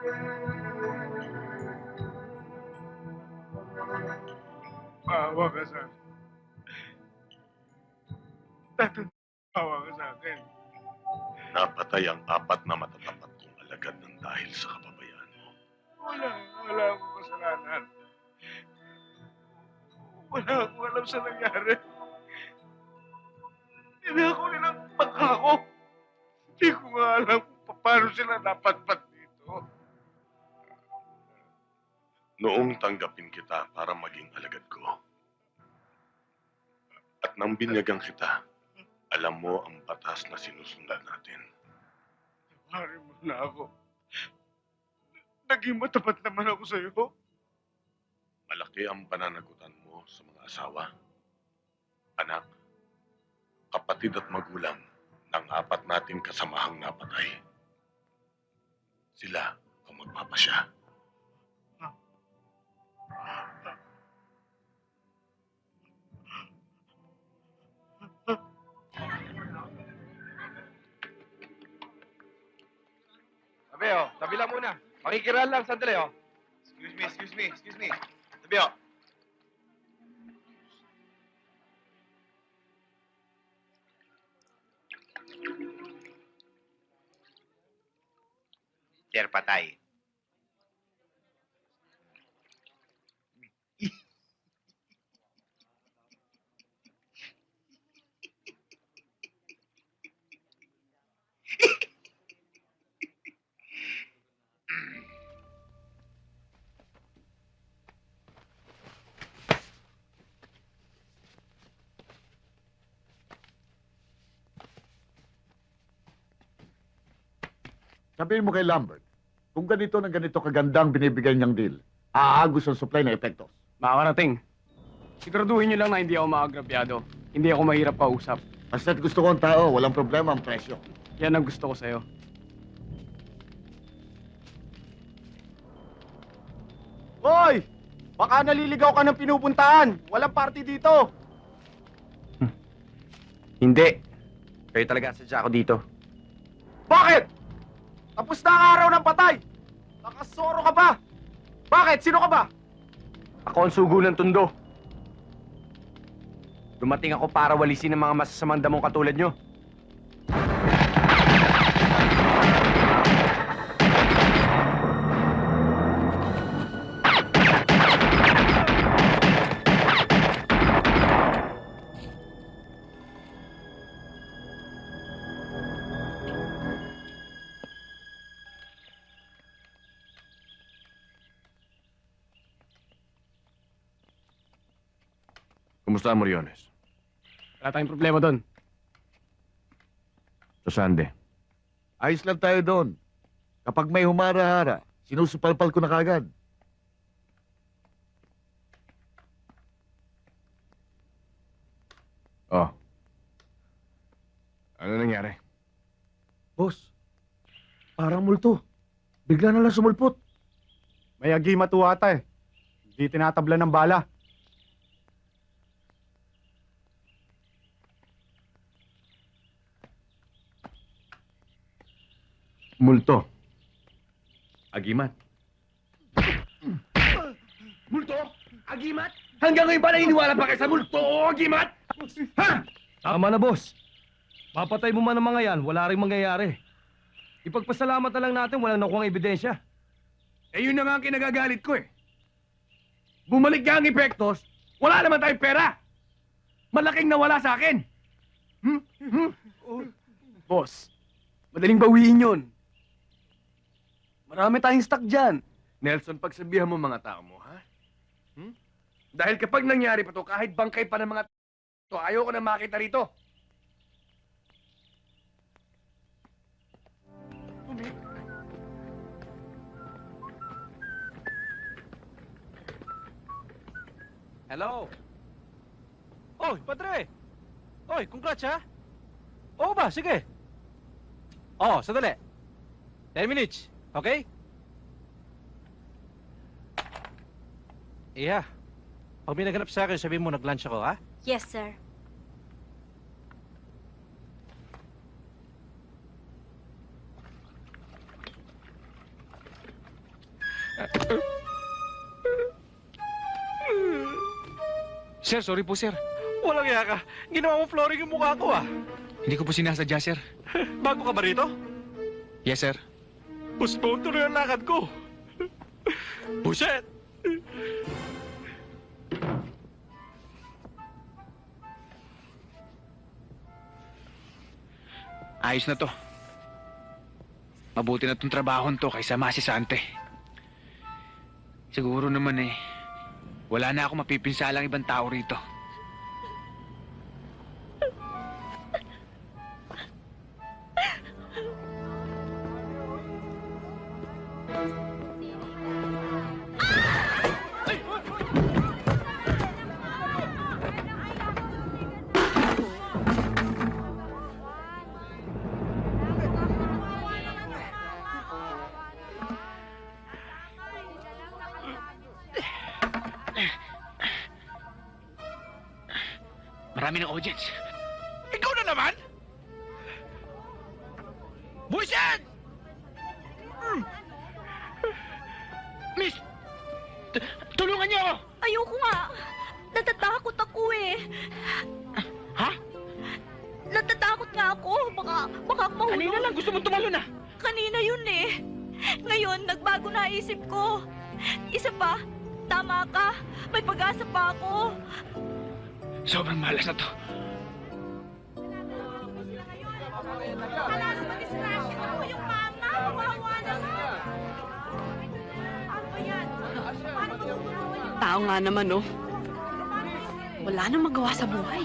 Maawa ka sa akin. Tatawa ka sa akin. Napatay ang 4 na matatapat kong alagad ng dahil sa kapabayaan mo. Wala akong kasalanan. Wala akong alam sa nangyari. Tinako nilang bangka ko. Hindi ko nga alam kung paano sila napatpat dito. Noong tanggapin kita para maging alagad ko, at nang binyagan kita, alam mo ang batas na sinusundan natin. Tawarin mo na ako. Naging matapat naman ako sa iyo. Malaki ang pananagutan mo sa mga asawa, anak, kapatid at magulang ng 4 natin kasamahang napatay. Sila ang magpapasya. Tabi, oh. Tabi lang muna. Makikiral lang, sandali, oh. Excuse me. Tabi, oh. Sir, patay. Sabihin mo kay Lambert, kung ganito na ganito kagandang binibigay niyang deal, aagos ang supply na epektos. Makakarating. Siguraduhin niyo lang na hindi ako maagrabyado. Hindi ako mahirap kausap. Basta't gusto ko ang tao, walang problema ang presyo. Yan ang gusto ko sa'yo. Hoy! Baka naliligaw ka ng pinupuntahan. Walang party dito. Hindi. Kayo talaga sadya ako dito. Bakit? Tapos na ang araw ng patay. Nakasoro ka ba? Bakit? Sino ka ba? Ako ang sugo ng tundo. Dumating ako para walisin ang mga masasamang damong katulad nyo. Kumusta ang Moriones? Wala tayong problema doon. Sa Sande? Ayos lang tayo doon. Kapag may humara-hara, sinusupalpal ko na kagad. Oh. Ano nangyari? Boss, parang multo. Bigla na lang sumulpot. May agimat ata eh. Hindi tinatabla ng bala. Multo. Agimat. Multo? Agimat? Hanggang ngayon ba naniniwala pa kayo sa multo o agimat? Ha? Tama na, boss. Mapatay mo man ang mga yan, wala rin mangyayari. Ipagpasalamat na lang natin, walang nakuha ang ebidensya. Eh yun na nga ang kinagagalit ko eh. Bumalik nga ang epektos, wala naman tayong pera. Malaking nawala sa akin. Boss, madaling bawiin yun. Marami tayong stock dyan. Nelson, pagsabihan mo mga tao mo, ha? Dahil kapag nangyari pa to, kahit bangkay pa ng mga to, ayoko na makita rito. Hello? Oy, padre! Oy, congrats ha? Oo ba? Sige. Oh, sandali. 10 minutes, okay? Iya. Pag may naganap sa akin, sabihin mo nag-lunch ako, ha? Yes, sir. Sir, sorry po, sir. Walang iya ka. Ginawa mo flooring yung mukha ko ah. Hindi ko po sinasadya, sir. Bago ka ba rito? Yes, sir. Postpone tuloy ang lakad ko. Buset! Ayos na to. Mabuti na tong trabahon to kaysa masisante. Siguro naman wala na ako mapipinsalang ibang tao rito. Marami ng audience. Ikaw na naman? Buset! Miss! Tulungan niyo ako! Ayoko nga. Natatakot ako eh. Ha? Natatakot nga ako. Baka ako mahulog. Kanina lang gusto mong tumalon na. Kanina yun eh. Ngayon, nagbago na isip ko. Isa pa, tama ka. May pag-asa pa ako. Sobrang malas na to. Tao nga naman, oh. Wala nang magawa sa buhay.